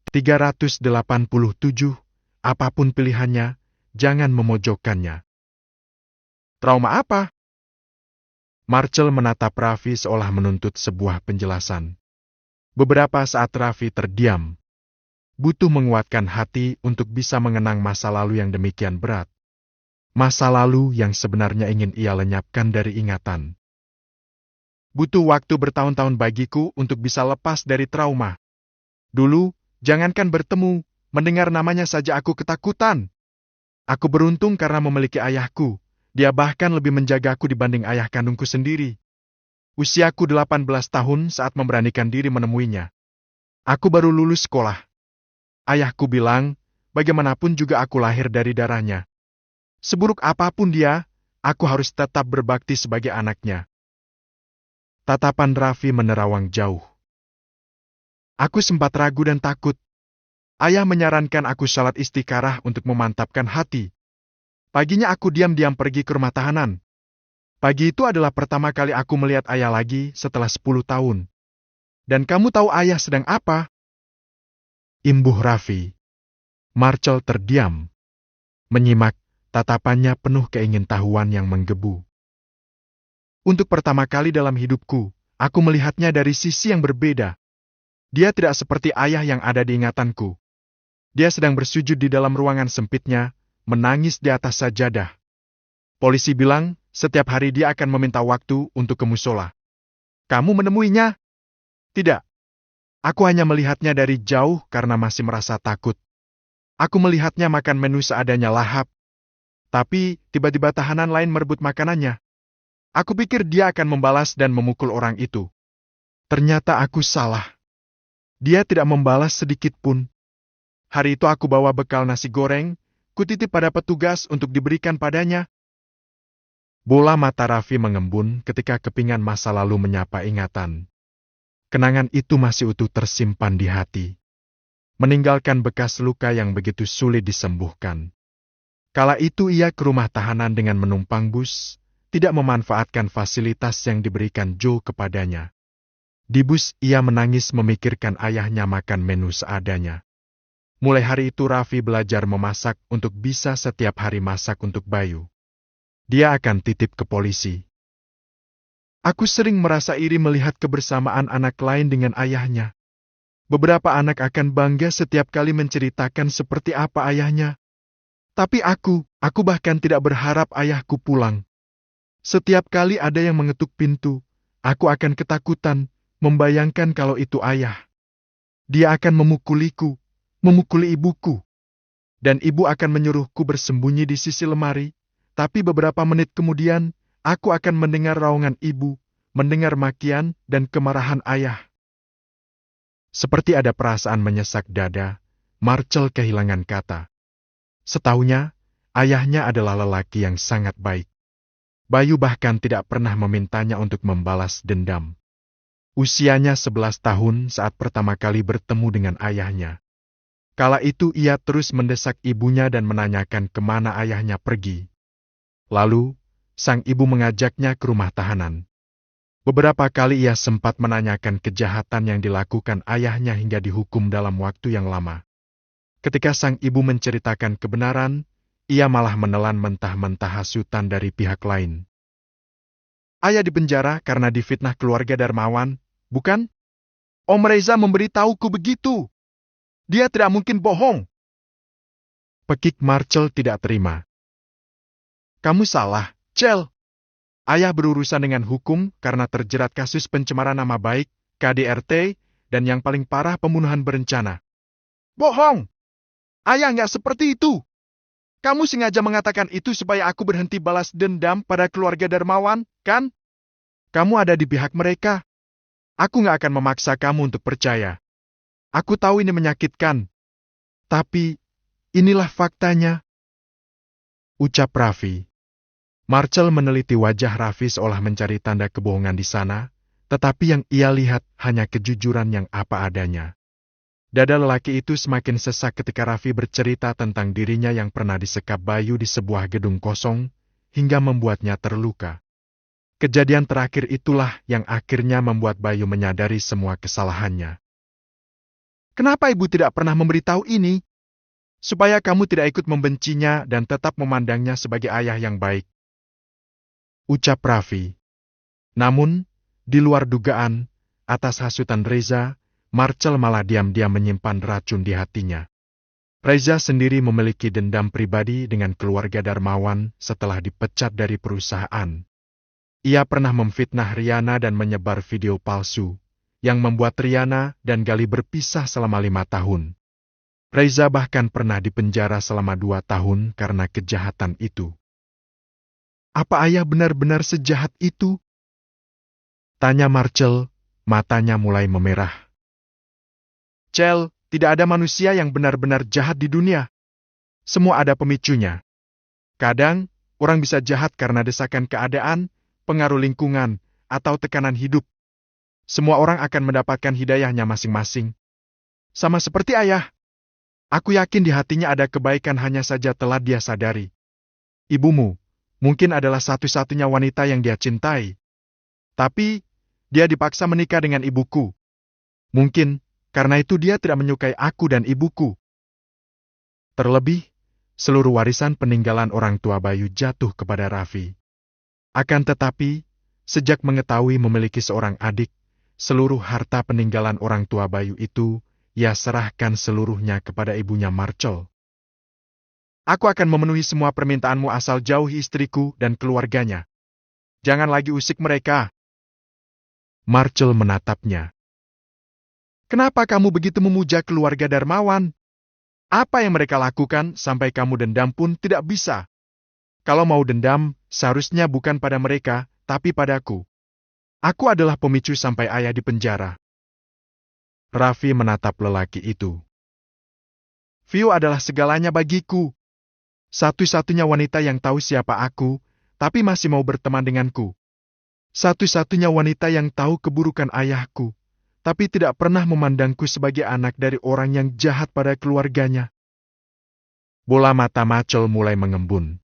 387. Apapun pilihannya, jangan memojokkannya. Trauma apa? Marcel menatap Raffi seolah menuntut sebuah penjelasan. Beberapa saat Raffi terdiam. Butuh menguatkan hati untuk bisa mengenang masa lalu yang demikian berat. Masa lalu yang sebenarnya ingin ia lenyapkan dari ingatan. Butuh waktu bertahun-tahun bagiku untuk bisa lepas dari trauma. Dulu, jangankan bertemu, mendengar namanya saja aku ketakutan. Aku beruntung karena memiliki ayahku. Dia bahkan lebih menjagaku dibanding ayah kandungku sendiri. Usiaku 18 tahun saat memberanikan diri menemuinya. Aku baru lulus sekolah. Ayahku bilang, bagaimanapun juga aku lahir dari darahnya. Seburuk apapun dia, aku harus tetap berbakti sebagai anaknya. Tatapan Raffi menerawang jauh. Aku sempat ragu dan takut. Ayah menyarankan aku salat istikharah untuk memantapkan hati. Paginya aku diam-diam pergi ke rumah tahanan. Pagi itu adalah pertama kali aku melihat ayah lagi setelah 10 tahun. Dan kamu tahu ayah sedang apa? Imbuh Raffi. Marcel terdiam. Menyimak, tatapannya penuh keingintahuan yang menggebu. Untuk pertama kali dalam hidupku, aku melihatnya dari sisi yang berbeda. Dia tidak seperti ayah yang ada di ingatanku. Dia sedang bersujud di dalam ruangan sempitnya, menangis di atas sajadah. Polisi bilang, setiap hari dia akan meminta waktu untuk ke musola. Kamu menemuinya? Tidak. Aku hanya melihatnya dari jauh karena masih merasa takut. Aku melihatnya makan menu seadanya lahap. Tapi, tiba-tiba tahanan lain merebut makanannya. Aku pikir dia akan membalas dan memukul orang itu. Ternyata aku salah. Dia tidak membalas sedikit pun. Hari itu aku bawa bekal nasi goreng, kutitip pada petugas untuk diberikan padanya. Bola mata Raffi mengembun ketika kepingan masa lalu menyapa ingatan. Kenangan itu masih utuh tersimpan di hati. Meninggalkan bekas luka yang begitu sulit disembuhkan. Kala itu ia ke rumah tahanan dengan menumpang bus, tidak memanfaatkan fasilitas yang diberikan Joe kepadanya. Di bus ia menangis memikirkan ayahnya makan menu seadanya. Mulai hari itu Raffi belajar memasak untuk bisa setiap hari masak untuk Bayu. Dia akan titip ke polisi. Aku sering merasa iri melihat kebersamaan anak lain dengan ayahnya. Beberapa anak akan bangga setiap kali menceritakan seperti apa ayahnya. Tapi aku bahkan tidak berharap ayahku pulang. Setiap kali ada yang mengetuk pintu, aku akan ketakutan, membayangkan kalau itu ayah. Dia akan memukuliku, memukuli ibuku. Dan ibu akan menyuruhku bersembunyi di sisi lemari, tapi beberapa menit kemudian, aku akan mendengar raungan ibu, mendengar makian dan kemarahan ayah. Seperti ada perasaan menyesak dada, Marcel kehilangan kata. Setaunya, ayahnya adalah lelaki yang sangat baik. Bayu bahkan tidak pernah memintanya untuk membalas dendam. Usianya 11 tahun saat pertama kali bertemu dengan ayahnya. Kala itu ia terus mendesak ibunya dan menanyakan kemana ayahnya pergi. Lalu, sang ibu mengajaknya ke rumah tahanan. Beberapa kali ia sempat menanyakan kejahatan yang dilakukan ayahnya hingga dihukum dalam waktu yang lama. Ketika sang ibu menceritakan kebenaran, ia malah menelan mentah-mentah hasutan dari pihak lain. Ayah dipenjara karena difitnah keluarga Darmawan, bukan? Om Reza memberitahuku begitu. Dia tidak mungkin bohong. Pekik Marcel tidak terima. Kamu salah, Cel. Ayah berurusan dengan hukum karena terjerat kasus pencemaran nama baik, KDRT, dan yang paling parah pembunuhan berencana. Bohong! Ayah nggak seperti itu. Kamu sengaja mengatakan itu supaya aku berhenti balas dendam pada keluarga Darmawan, kan? Kamu ada di pihak mereka. Aku nggak akan memaksa kamu untuk percaya. Aku tahu ini menyakitkan. Tapi, inilah faktanya. Ucap Raffi. Marcel meneliti wajah Raffi seolah mencari tanda kebohongan di sana, tetapi yang ia lihat hanya kejujuran yang apa adanya. Dada lelaki itu semakin sesak ketika Raffi bercerita tentang dirinya yang pernah disekap Bayu di sebuah gedung kosong, hingga membuatnya terluka. Kejadian terakhir itulah yang akhirnya membuat Bayu menyadari semua kesalahannya. Kenapa ibu tidak pernah memberitahu ini? Supaya kamu tidak ikut membencinya dan tetap memandangnya sebagai ayah yang baik. Ucap Raffi. Namun, di luar dugaan, atas hasutan Reza, Marcel malah diam-diam menyimpan racun di hatinya. Reza sendiri memiliki dendam pribadi dengan keluarga Darmawan setelah dipecat dari perusahaan. Ia pernah memfitnah Riana dan menyebar video palsu, yang membuat Riana dan Gali berpisah selama 5 tahun. Reza bahkan pernah dipenjara selama 2 tahun karena kejahatan itu. Apa ayah benar-benar sejahat itu? Tanya Marcel, matanya mulai memerah. Cel, tidak ada manusia yang benar-benar jahat di dunia. Semua ada pemicunya. Kadang, orang bisa jahat karena desakan keadaan, pengaruh lingkungan, atau tekanan hidup. Semua orang akan mendapatkan hidayahnya masing-masing. Sama seperti ayah. Aku yakin di hatinya ada kebaikan hanya saja telah dia sadari. Ibumu, mungkin adalah satu-satunya wanita yang dia cintai. Tapi, dia dipaksa menikah dengan ibuku. Mungkin, karena itu dia tidak menyukai aku dan ibuku. Terlebih, seluruh warisan peninggalan orang tua Bayu jatuh kepada Raffi. Akan tetapi, sejak mengetahui memiliki seorang adik, seluruh harta peninggalan orang tua Bayu itu, ia serahkan seluruhnya kepada ibunya Marcel. Aku akan memenuhi semua permintaanmu asal jauhi istriku dan keluarganya. Jangan lagi usik mereka. Marcel menatapnya. Kenapa kamu begitu memuja keluarga Darmawan? Apa yang mereka lakukan sampai kamu dendam pun tidak bisa. Kalau mau dendam, seharusnya bukan pada mereka, tapi padaku. Aku adalah pemicu sampai ayah di penjara. Raffi menatap lelaki itu. Vio adalah segalanya bagiku. Satu-satunya wanita yang tahu siapa aku, tapi masih mau berteman denganku. Satu-satunya wanita yang tahu keburukan ayahku, tapi tidak pernah memandangku sebagai anak dari orang yang jahat pada keluarganya. Bola mata Marcel mulai mengembun.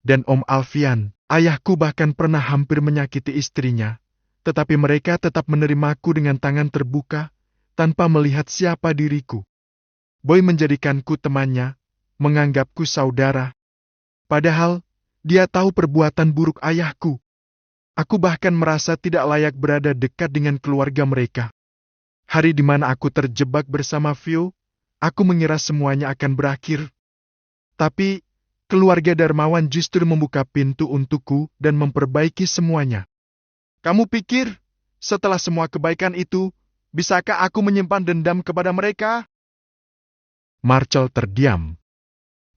Dan Om Alfian, ayahku bahkan pernah hampir menyakiti istrinya, tetapi mereka tetap menerimaku dengan tangan terbuka, tanpa melihat siapa diriku. Boy menjadikanku temannya, menganggapku saudara. Padahal, dia tahu perbuatan buruk ayahku. Aku bahkan merasa tidak layak berada dekat dengan keluarga mereka. Hari di mana aku terjebak bersama Vio, aku mengira semuanya akan berakhir. Tapi, keluarga Darmawan justru membuka pintu untukku dan memperbaiki semuanya. Kamu pikir, setelah semua kebaikan itu, bisakah aku menyimpan dendam kepada mereka? Marcel terdiam.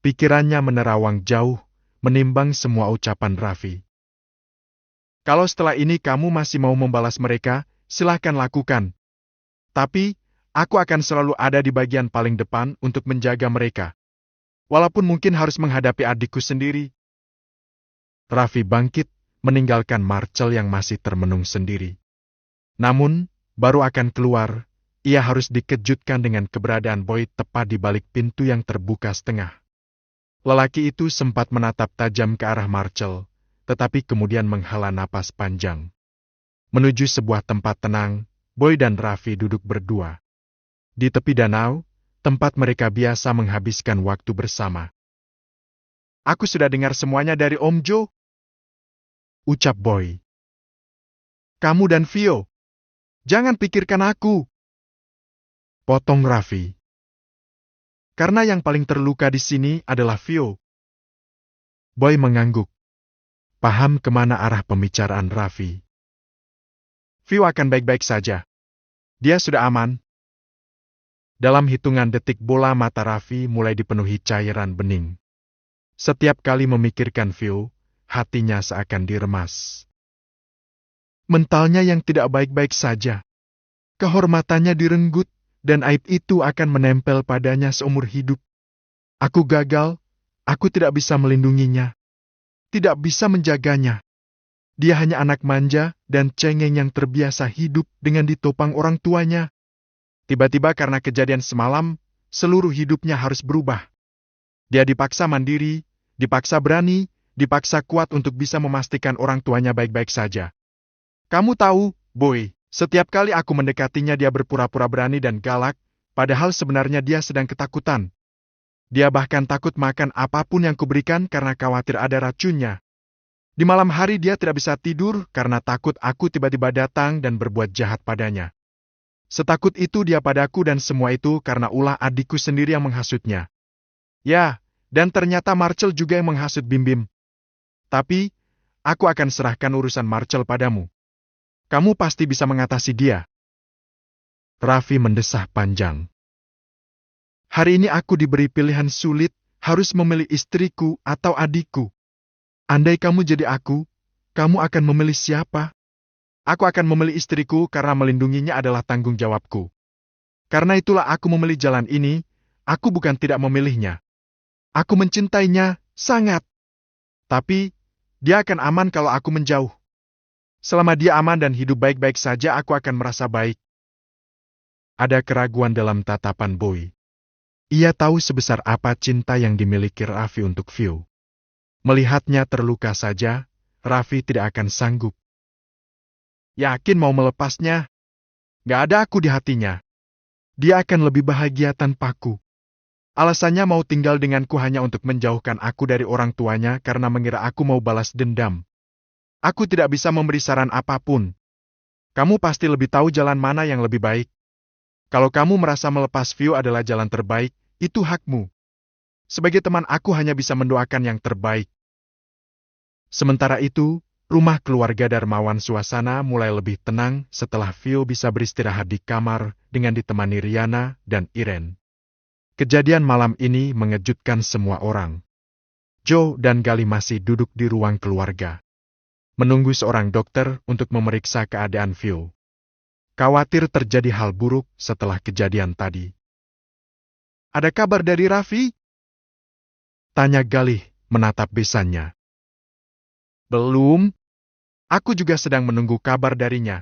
Pikirannya menerawang jauh, menimbang semua ucapan Raffi. Kalau setelah ini kamu masih mau membalas mereka, silahkan lakukan. Tapi, aku akan selalu ada di bagian paling depan untuk menjaga mereka. Walaupun mungkin harus menghadapi adikku sendiri. Raffi bangkit, meninggalkan Marcel yang masih termenung sendiri. Namun, baru akan keluar, ia harus dikejutkan dengan keberadaan Boy tepat di balik pintu yang terbuka setengah. Lelaki itu sempat menatap tajam ke arah Marcel, tetapi kemudian menghela napas panjang. Menuju sebuah tempat tenang, Boy dan Raffi duduk berdua. Di tepi danau, tempat mereka biasa menghabiskan waktu bersama. Aku sudah dengar semuanya dari Om Jo, ucap Boy. Kamu dan Vio, jangan pikirkan aku, potong Raffi. Karena yang paling terluka di sini adalah Vio. Boy mengangguk. Paham kemana arah pembicaraan Raffi. Vio akan baik-baik saja. Dia sudah aman. Dalam hitungan detik bola mata Raffi mulai dipenuhi cairan bening. Setiap kali memikirkan Vio, hatinya seakan diremas. Mentalnya yang tidak baik-baik saja. Kehormatannya direnggut, dan aib itu akan menempel padanya seumur hidup. Aku gagal, aku tidak bisa melindunginya. Tidak bisa menjaganya. Dia hanya anak manja dan cengeng yang terbiasa hidup dengan ditopang orang tuanya. Tiba-tiba karena kejadian semalam, seluruh hidupnya harus berubah. Dia dipaksa mandiri, dipaksa berani, dipaksa kuat untuk bisa memastikan orang tuanya baik-baik saja. Kamu tahu, Boy, Setiap kali aku mendekatinya dia berpura-pura berani dan galak, padahal sebenarnya dia sedang ketakutan. Dia bahkan takut makan apapun yang kuberikan karena khawatir ada racunnya. Di malam hari dia tidak bisa tidur karena takut aku tiba-tiba datang dan berbuat jahat padanya. Setakut itu dia padaku dan semua itu karena ulah adikku sendiri yang menghasutnya. Ya, dan ternyata Marcel juga yang menghasut Bim Bim. Tapi, aku akan serahkan urusan Marcel padamu. Kamu pasti bisa mengatasi dia. Raffi mendesah panjang. Hari ini aku diberi pilihan sulit, harus memilih istriku atau adikku. Andai kamu jadi aku, kamu akan memilih siapa? Aku akan memilih istriku karena melindunginya adalah tanggung jawabku. Karena itulah aku memilih jalan ini, aku bukan tidak memilihnya. Aku mencintainya, sangat. Tapi, dia akan aman kalau aku menjauh. Selama dia aman dan hidup baik-baik saja aku akan merasa baik. Ada keraguan dalam tatapan Boy. Ia tahu sebesar apa cinta yang dimiliki Raffi untuk Vio. Melihatnya terluka saja, Raffi tidak akan sanggup. Yakin mau melepasnya? Gak ada aku di hatinya. Dia akan lebih bahagia tanpaku. Alasannya mau tinggal denganku hanya untuk menjauhkan aku dari orang tuanya karena mengira aku mau balas dendam. Aku tidak bisa memberi saran apapun. Kamu pasti lebih tahu jalan mana yang lebih baik. Kalau kamu merasa melepas Vio adalah jalan terbaik, itu hakmu. Sebagai teman aku hanya bisa mendoakan yang terbaik. Sementara itu, rumah keluarga Darmawan suasana mulai lebih tenang setelah Vio bisa beristirahat di kamar dengan ditemani Riana dan Iren. Kejadian malam ini mengejutkan semua orang. Joe dan Gali masih duduk di ruang keluarga, menunggu seorang dokter untuk memeriksa keadaan Vio. Khawatir terjadi hal buruk setelah kejadian tadi. Ada kabar dari Raffi? Tanya Galih menatap besannya. Belum. Aku juga sedang menunggu kabar darinya.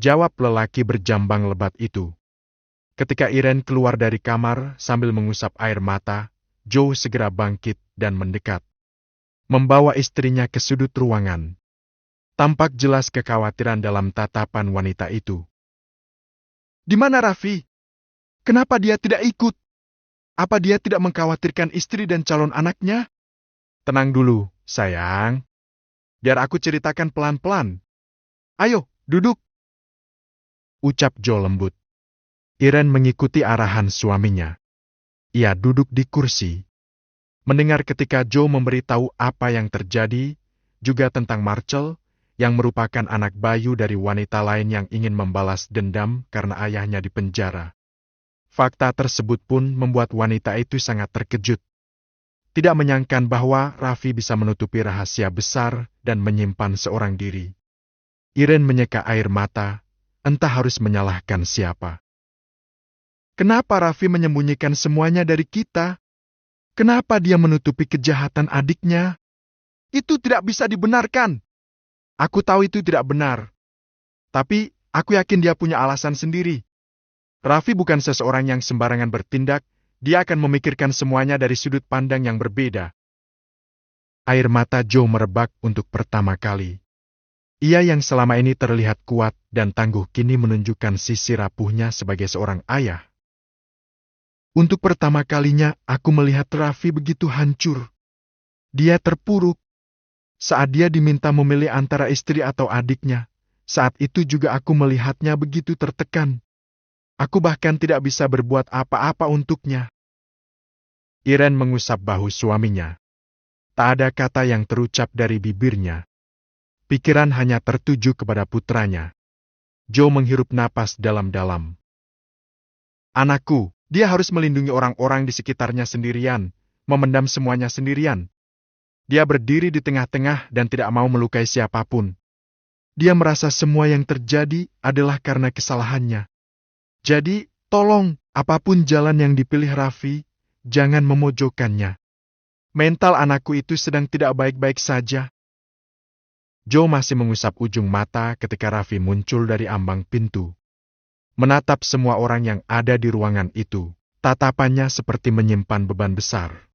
Jawab lelaki berjambang lebat itu. Ketika Iren keluar dari kamar sambil mengusap air mata, Joe segera bangkit dan mendekat. Membawa istrinya ke sudut ruangan. Tampak jelas kekhawatiran dalam tatapan wanita itu. Di mana Raffi? Kenapa dia tidak ikut? Apa dia tidak mengkhawatirkan istri dan calon anaknya? Tenang dulu, sayang. Biar aku ceritakan pelan-pelan. Ayo, duduk. Ucap Joe lembut. Iren mengikuti arahan suaminya. Ia duduk di kursi. Mendengar ketika Joe memberitahu apa yang terjadi, juga tentang Marcel, yang merupakan anak bayu dari wanita lain yang ingin membalas dendam karena ayahnya dipenjara. Fakta tersebut pun membuat wanita itu sangat terkejut. Tidak menyangka bahwa Raffi bisa menutupi rahasia besar dan menyimpan seorang diri. Iren menyeka air mata, entah harus menyalahkan siapa. Kenapa Raffi menyembunyikan semuanya dari kita? Kenapa dia menutupi kejahatan adiknya? Itu tidak bisa dibenarkan. Aku tahu itu tidak benar. Tapi, aku yakin dia punya alasan sendiri. Raffi bukan seseorang yang sembarangan bertindak, dia akan memikirkan semuanya dari sudut pandang yang berbeda. Air mata Joe merebak untuk pertama kali. Ia yang selama ini terlihat kuat dan tangguh kini menunjukkan sisi rapuhnya sebagai seorang ayah. Untuk pertama kalinya aku melihat Raffi begitu hancur. Dia terpuruk. Saat dia diminta memilih antara istri atau adiknya, saat itu juga aku melihatnya begitu tertekan. Aku bahkan tidak bisa berbuat apa-apa untuknya. Iren mengusap bahu suaminya. Tak ada kata yang terucap dari bibirnya. Pikiran hanya tertuju kepada putranya. Joe menghirup napas dalam-dalam. Anakku, dia harus melindungi orang-orang di sekitarnya sendirian, memendam semuanya sendirian. Dia berdiri di tengah-tengah dan tidak mau melukai siapapun. Dia merasa semua yang terjadi adalah karena kesalahannya. Jadi, tolong, apapun jalan yang dipilih Raffi, jangan memojokkannya. Mental anakku itu sedang tidak baik-baik saja. Joe masih mengusap ujung mata ketika Raffi muncul dari ambang pintu. Menatap semua orang yang ada di ruangan itu, tatapannya seperti menyimpan beban besar.